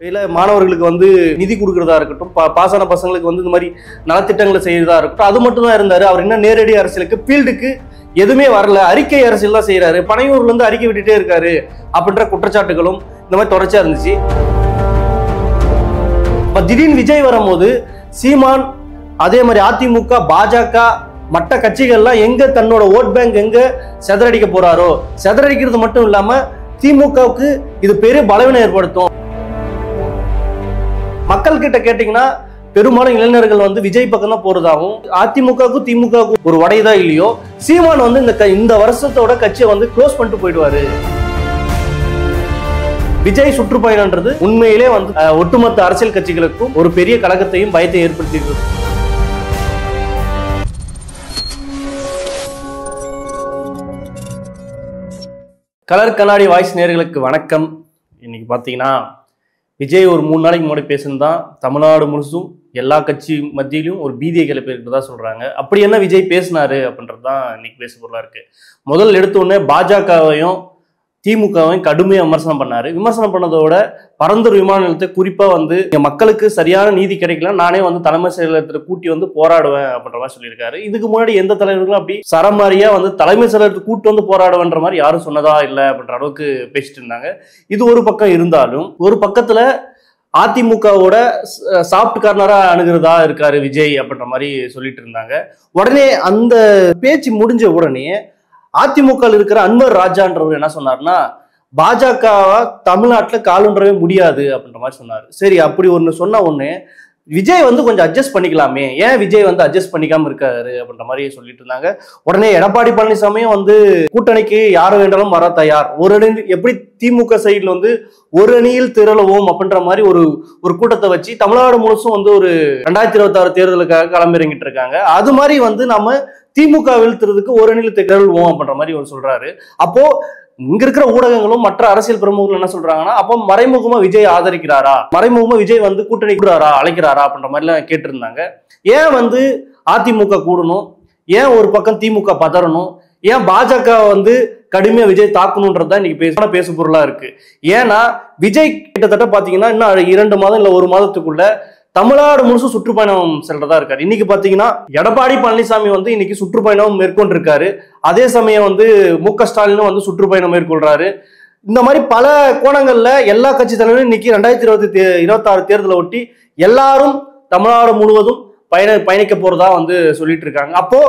இல்ல மாணவர்களுக்கு வந்து நிதி கொடுக்கறதா இருக்கட்டும், பாசான பசங்களுக்கு வந்து இந்த மாதிரி நலத்திட்டங்களை செய்யறதா இருக்கட்டும், அது மட்டும் தான் இருந்தாரு. அவர் இன்னும் நேரடி அரசியலுக்கு ஃபீல்டுக்கு எதுவுமே வரல, அறிக்கை அரசியல் தான் செய்யறாரு. பனையூர்ல இருந்து அறிக்கை விட்டுட்டே இருக்காரு அப்படின்ற குற்றச்சாட்டுகளும் இந்த மாதிரி தொடர்ச்சியா இருந்துச்சு. திடீர்னு விஜய் வரும்போது சீமான், அதே மாதிரி அதிமுக, பாஜக, மற்ற கட்சிகள்லாம் எங்க தன்னோட ஓட் பேங்க் எங்க செதறடிக்க போறாரோ, செதறடிக்கிறது மட்டும் இல்லாம திமுகவுக்கு இது பெரிய பலவீனம் ஏற்படுத்தும். மக்கள் கிட்ட கேட்டீங்கன்னா பெரும்பாலும் இளைஞர்கள் வந்து விஜய் பக்கம் தான் போறதாகவும், அதிமுகவுக்கும் திமுகவுக்கும் ஒரு உடையதா இல்லையோ, சீமான் வந்து இந்த வருஷத்தோட கட்சியை வந்து க்ளோஸ் பண்ணிட்டு போயிடுவாரு. விஜய் சுற்றுப்பயணம்ன்றது உண்மையிலே வந்து ஒட்டுமொத்த அரசியல் கட்சிகளுக்கும் ஒரு பெரிய கலக்கத்தையும் பயத்தை ஏற்படுத்தியிருக்கு. கலர் கண்ணாடி வாய்ஸ் நேயர்களுக்கு வணக்கம். இன்னைக்கு பாத்தீங்கன்னா விஜய் ஒரு 3 நாளைக்கு முன்னாடி பேசுனதான் தமிழ்நாடு முழுசும் எல்லா கட்சி மத்தியிலும் ஒரு பீதியை கிளப்பியிருக்கிறதா சொல்றாங்க. அப்படி என்ன விஜய் பேசினாரு அப்படின்றதுதான் இன்னைக்கு பேச பொருளா இருக்கு. முதல் எடுத்த உடனே பாஜகவையும் திமுகவையும் கடுமையாக விமர்சனம் பண்ணாரு. விமர்சனம் பண்ணதோட பரந்தூர் விமான நிலையத்தை குறிப்பா வந்து மக்களுக்கு சரியான நீதி கிடைக்கல, நானே வந்து தலைமை செயலகத்தை கூட்டி வந்து போராடுவேன் அப்படின்ற மாதிரி சொல்லியிருக்காரு. இதுக்கு முன்னாடி எந்த தலைவர்களும் அப்படி சரமாரியா வந்து தலைமை செயலகத்தை கூட்டு வந்து போராடுவேன்ற மாதிரி யாரும் சொன்னதா இல்லை அப்படின்ற அளவுக்கு பேசிட்டு இருந்தாங்க. இது ஒரு பக்கம் இருந்தாலும், ஒரு பக்கத்துல அதிமுகவோட சாஃப்ட் கார்னரா அணுகிறதா இருக்காரு விஜய் அப்படின்ற மாதிரி சொல்லிட்டு இருந்தாங்க. உடனே அந்த பேச்சு முடிஞ்ச உடனே அதிமுக இருக்கிற அன்வர் ராஜான்றவர் என்ன சொன்னார்னா, பாஜகவா தமிழ்நாட்டில் காலுன்றவே முடியாது அப்படின்ற மாதிரி சொன்னார். சரி, அப்படி ஒன்று சொன்ன உடனே விஜய் வந்து கொஞ்சம் அட்ஜஸ்ட் பண்ணிக்கலாமே, ஏன் விஜய் வந்து அட்ஜஸ்ட் பண்ணிக்காம இருக்காரு அப்படின்ற மாதிரி சொல்லிட்டு இருந்தாங்க. உடனே எடப்பாடி பழனிசாமியும் வந்து கூட்டணிக்கு யார் வேண்டாலும் வர தயார், ஒரு அணி, எப்படி திமுக சைட்ல வந்து ஒரு அணியில் திரளுவோம் அப்படின்ற மாதிரி ஒரு கூட்டத்தை வச்சு தமிழ்நாடு முழுசும் வந்து ஒரு 2026 தேர்தலுக்காக கிளம்பிறங்கிட்டு இருக்காங்க. அது மாதிரி வந்து நம்ம திமுக வீழ்த்துறதுக்கு ஒரு அணியில் திகழ்வோம் அப்படின்ற மாதிரி ஒரு சொல்றாரு. அப்போ இங்க இருக்கிற ஊடகங்களும் மற்ற அரசியல் பிரமுகர்கள் என்ன சொல்றாங்கன்னா, அப்போ மறைமுகமா விஜய் ஆதரிக்கிறாரா, மறைமுகமா விஜய் வந்து கூட்டணி கூடுறாரா, அழைக்கிறாரா அப்படின்ற மாதிரி எல்லாம் கேட்டிருந்தாங்க. ஏன் வந்து அதிமுக கூடணும், ஏன் ஒரு பக்கம் திமுக பதறணும், ஏன் பாஜக வந்து கடுமையா விஜய் தாக்கணும்ன்றதுதான் இன்னைக்கு பேசு பொருளா இருக்கு. ஏன்னா விஜய் கிட்டத்தட்ட பாத்தீங்கன்னா இன்னும் 2 மாதம் இல்ல 1 மாதத்துக்குள்ள தமிழ்நாடு முழுசும் சுற்றுப்பயணம் செல்றதா இருக்காரு. இன்னைக்கு பாத்தீங்கன்னா எடப்பாடி பழனிசாமி வந்து இன்னைக்கு சுற்றுப்பயணம் மேற்கொண்டிருக்காரு. அதே சமயம் வந்து மு.க. ஸ்டாலினும் வந்து சுற்றுப்பயணம் மேற்கொள்றாரு. இந்த மாதிரி பல கோணங்கள்ல எல்லா கட்சி தலைவரும் இன்னைக்கு 2026 தேர்தலை ஒட்டி எல்லாரும் தமிழ்நாடு முழுவதும் பயணிக்க போறதா வந்து சொல்லிட்டு இருக்காங்க. அப்போ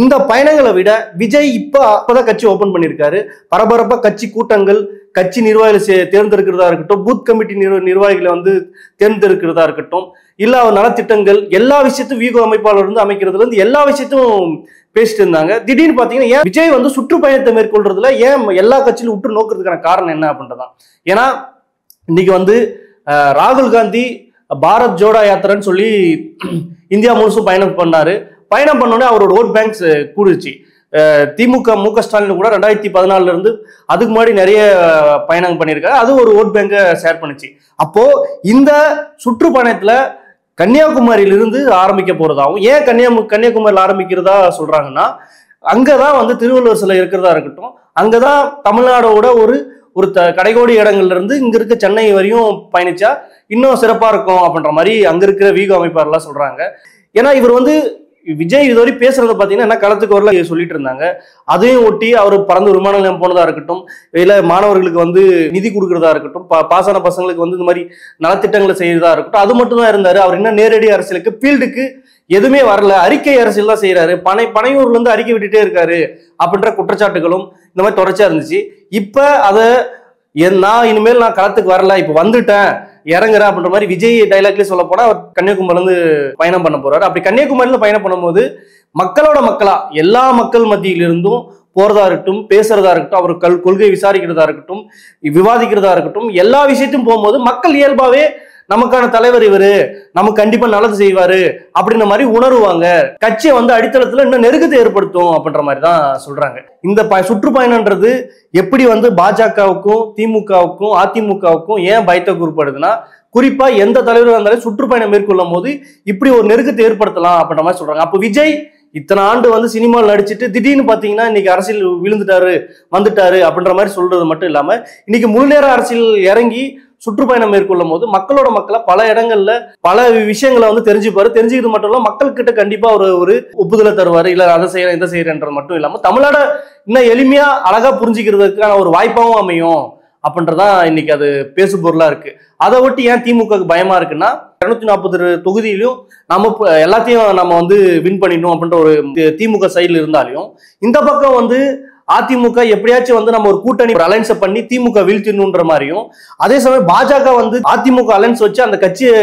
இந்த பயணங்களை விட விஜய் அப்பதான் கட்சி ஓபன் பண்ணியிருக்காரு. பரபரப்பா கட்சி கூட்டங்கள், கட்சி நிர்வாகிகளை தேர்ந்தெடுக்கிறதா இருக்கட்டும், பூத் கமிட்டி நிர்வாகிகளை வந்து தேர்ந்தெடுக்கிறதா இருக்கட்டும், இல்ல நலத்திட்டங்கள், எல்லா விஷயத்தையும் வீகோ அமைப்பாளர் இருந்து அமைக்கிறதுல இருந்து எல்லா விஷயத்தையும் பேசிட்டு இருந்தாங்க. திடீர்னு பாத்தீங்கன்னா ஏன் விஜய் வந்து சுற்றுப்பயணத்தை மேற்கொள்றதுல ஏன் எல்லா கட்சியிலும் உற்று நோக்கிறதுக்கான காரணம் என்ன அப்படின்றதான். ஏன்னா இன்னைக்கு வந்து ராகுல் காந்தி பாரத் ஜோடா யாத்திரைன்னு சொல்லி இந்தியா முழுசும் பயணம் பண்ணாரு. பயணம் பண்ணோடனே அவரோட ஓட் பேங்க்ஸ் கூடுச்சு. திமுக மு.க. ஸ்டாலின் கூட 2014 இருந்து அதுக்கு முன்னாடி நிறைய பயணம் பண்ணியிருக்காரு. அது ஒரு ஓட் பேங்கை ஷேர் பண்ணுச்சு. அப்போ இந்த சுற்றுப்பயணத்துல கன்னியாகுமரியிலிருந்து ஆரம்பிக்க போறதாகவும், ஏன் கன்னியாகுமரியில் ஆரம்பிக்கிறதா சொல்றாங்கன்னா, அங்கதான் வந்து திருவள்ளுவர் சிலை இருக்கிறதா இருக்கட்டும், அங்கதான் தமிழ்நாடோட ஒரு கடைகோடி இடங்கள்ல இருந்து இங்க இருக்க சென்னை வரையும் பயணிச்சா இன்னும் சிறப்பா இருக்கும் அப்படின்ற மாதிரி அங்க இருக்கிற வீகோ அமைப்பாளர்லாம் சொல்றாங்க. ஏன்னா இவர் வந்து விஜய் இதுவரை பேசுறத பாத்தீங்கன்னா என்ன களத்துக்கு வரல சொல்லிட்டு இருந்தாங்க. அதையும் ஒட்டி அவர் பறந்து விமான நிலையம் போனதா இருக்கட்டும், இல்ல மாணவர்களுக்கு வந்து நிதி கொடுக்கறதா இருக்கட்டும், பாசான பசங்களுக்கு வந்து இந்த மாதிரி நலத்திட்டங்களை செய்யறதா இருக்கட்டும், அது மட்டும் தான் இருந்தாரு. அவர் இன்னும் நேரடி அரசியலுக்கு ஃபீல்டுக்கு எதுவுமே வரல, அறிக்கை அரசியல் தான் செய்யறாரு. பனையூர்ல இருந்து அறிக்கை விட்டுட்டே இருக்காரு அப்படின்ற குற்றச்சாட்டுகளும் இந்த மாதிரி தொடர்ச்சியா இருந்துச்சு. இப்ப அதை இனிமேல் நான் களத்துக்கு வரல, இப்ப வந்துட்டேன், இறங்குற அப்படின்ற மாதிரி விஜய் டைலாக்லயே சொல்ல போனா அவர் கன்னியாகுமரில இருந்து பயணம் பண்ண போறாரு. அப்படி கன்னியாகுமரியில பயணம் பண்ணும்போது மக்களோட மக்களா எல்லா மக்கள் மத்தியிலிருந்தும் போறதா இருக்கட்டும், பேசுறதா இருக்கட்டும், அவர் கொள்கை விசாரிக்கிறதா இருக்கட்டும், விவாதிக்கிறதா இருக்கட்டும், எல்லா விஷயத்தையும் போகும்போது மக்கள் இயல்பாவே நமக்கான தலைவர் இவரு, நமக்கு கண்டிப்பா நல்லது செய்வாரு அப்படின்ற மாதிரி உணர்வாங்க. கட்சியை வந்து அடித்தளத்துல இன்னும் நெருக்கத்தை ஏற்படுத்தும் அப்படின்ற மாதிரி தான் சொல்றாங்க. இந்த சுற்றுப்பயணம்ன்றது எப்படி வந்து பாஜகவுக்கும் திமுகவுக்கும் அதிமுகவுக்கும் ஏன் பயத்தை குறிப்பிடுதுன்னா, குறிப்பா எந்த தலைவர்கள் இருந்தாலும் சுற்றுப்பயணம் மேற்கொள்ளும் போது இப்படி ஒரு நெருக்கத்தை ஏற்படுத்தலாம் அப்படின்ற மாதிரி சொல்றாங்க. அப்போ விஜய் இத்தனை ஆண்டு வந்து சினிமாவில் நடிச்சுட்டு திடீர்னு பாத்தீங்கன்னா இன்னைக்கு அரசியல் விழுந்துட்டாரு வந்துட்டாரு அப்படின்ற மாதிரி சொல்றது மட்டும் இல்லாம இன்னைக்கு முழு நேர அரசியல் இறங்கி சுற்றுப்பயணம் மேற்கொள்ளும் போது மக்களா பல இடங்கள்ல பல விஷயங்களை வந்து தெரிஞ்சுக்கிறது மட்டும் இல்ல, மக்கள் கிட்ட கண்டிப்பா ஒரு ஒப்புதலை தருவாரு. இல்ல அதை செய்யறேன் இதை செய்யறேன்றது மட்டும் இல்லாம தமிழ்நாட இன்னும் எளிமையா அழகா புரிஞ்சுக்கிறதுக்கான ஒரு வாய்ப்பாகவும் அமையும் அப்படின்றதான் இன்னைக்கு அது பேசு பொருளா இருக்கு. அதை ஒட்டி ஏன் திமுகவுக்கு பயமா இருக்குன்னா, 240 தொகுதியிலும் நம்ம எல்லாத்தையும் நம்ம வந்து வின் பண்ணிடணும் அப்படின்ற ஒரு திமுக சைடுல இருந்தாலையும், இந்த பக்கம் வந்து அதிமுக எப்படியாச்சும் வந்து நம்ம ஒரு கூட்டணி அலைன்ஸ் பண்ணி திமுக வீழ்த்திடணுன்ற மாதிரியும், அதே சமயம் பாஜக வந்து அதிமுக அலைன்ஸ் வச்சு அந்த கட்சியை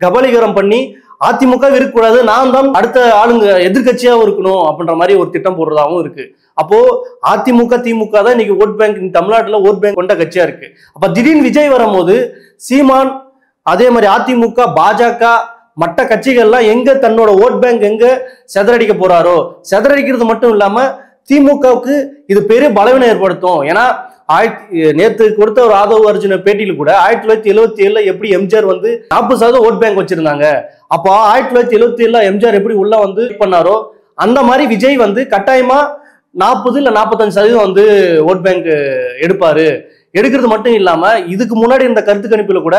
கபலீகரம் பண்ணி அதிமுக இருக்கக்கூடாது, நான் தான் அடுத்த ஆளுங்க எதிர்கட்சியாவும் இருக்கணும் அப்படின்ற மாதிரி ஒரு திட்டம் போடுறதாகவும் இருக்கு. அப்போ அதிமுக திமுக தான் இன்னைக்கு ஓட் பேங்க் தமிழ்நாட்டுல ஓட் பேங்க் கொண்ட கட்சியா இருக்கு. அப்ப திடீர்னு விஜய் வரும்போது சீமான் அதே மாதிரி அதிமுக பாஜக மற்ற கட்சிகள்லாம் எங்க தன்னோட ஓட் பேங்க் எங்க செதறடிக்க போறாரோ, செதறடிக்கிறது மட்டும் இல்லாம திமுகவுக்கு இது பெரிய பலவீனம் ஏற்படுத்தும். ஏன்னா நேத்து கொடுத்த ஒரு ஆதவ் அர்ஜுன பேட்டியில கூட 1977 எப்படி எம்ஜிஆர் வந்து 40% ஓட் பேங்க் வச்சிருந்தாங்க, அப்போ 1977 எம்ஜிஆர் எப்படி உள்ள வந்து பண்ணாரோ அந்த மாதிரி விஜய் வந்து கட்டாயமா 40 இல்ல 45% வந்து ஓட் பேங்க் எடுப்பாரு. எடுக்கிறது மட்டும் இல்லாம இதுக்கு முன்னாடி இந்த கருத்து கணிப்புல கூட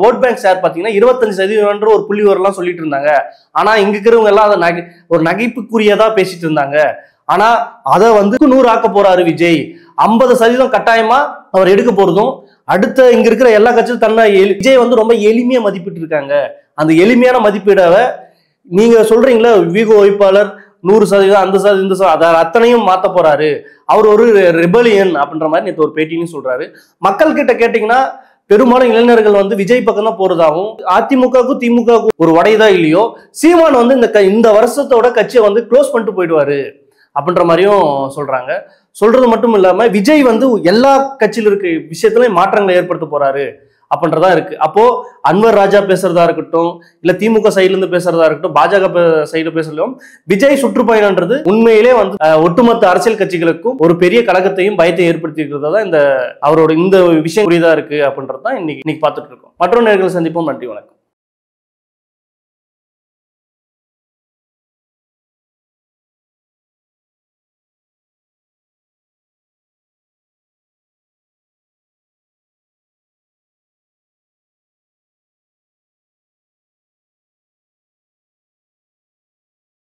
ஓட் பேங்க் ஷேர் பாத்தீங்கன்னா 25% ஒரு புள்ளி வரலாம் சொல்லிட்டு இருந்தாங்க. ஆனா இங்க இருக்கிறவங்க எல்லாம் அதை ஒரு நகைப்புக்குரியதா பேசிட்டு இருந்தாங்க. ஆனா அதை வந்து 100 ஆக்க போறாரு விஜய். 50% கட்டாயமா அவர் எடுக்க போறதும், அடுத்த இங்க இருக்கிற எல்லா கட்சியும் தன்னை விஜய் வந்து ரொம்ப எளிமையா மதிப்பிட்டு இருக்காங்க. அந்த எளிமையான மதிப்பீடாவை நீங்க சொல்றீங்களா வீகோ ஒய்ப்பாளர் 100% அந்த சதவீதம் இந்த அதை அத்தனையும் மாத்த போறாரு, அவர் ஒரு ரெபலியன் அப்படின்ற மாதிரி நேற்று ஒரு பேட்டின்னு சொல்றாரு. மக்கள் கிட்ட கேட்டீங்கன்னா பெரும்பாலும் இளைஞர்கள் வந்து விஜய் பக்கம் தான் போறதாகவும், அதிமுகவுக்கும் திமுகவுக்கும் ஒரு உடையதா இல்லையோ சீமான் வந்து இந்த வருஷத்தோட கட்சியை வந்து க்ளோஸ் பண்ணிட்டு போயிடுவாரு அப்படின்ற மாதிரியும் சொல்றாங்க. சொல்றது மட்டும் இல்லாம விஜய் வந்து எல்லா கட்சியில இருக்க விஷயத்துலயும் மாற்றங்களை ஏற்படுத்த போறாரு அப்படின்றதா இருக்கு. அப்போ அன்வர் ராஜா பேசுறதா இருக்கட்டும், இல்ல திமுக சைட்ல இருந்து பேசுறதா இருக்கட்டும், பாஜக சைடு பேசலும், விஜய் சுற்றுப்பயணம்ன்றது உண்மையிலே வந்து ஒட்டுமொத்த அரசியல் கட்சிகளுக்கும் ஒரு பெரிய கழகத்தையும் பயத்தையும் ஏற்படுத்தி இருக்கிறதா தான் இந்த அவரோட இந்த விஷயம் புரியுதா இருக்கு அப்படின்றதான் இன்னைக்கு பார்த்துட்டு இருக்கோம். மற்றொரு நேர்களை சந்திப்போம். நன்றி, வணக்கம்.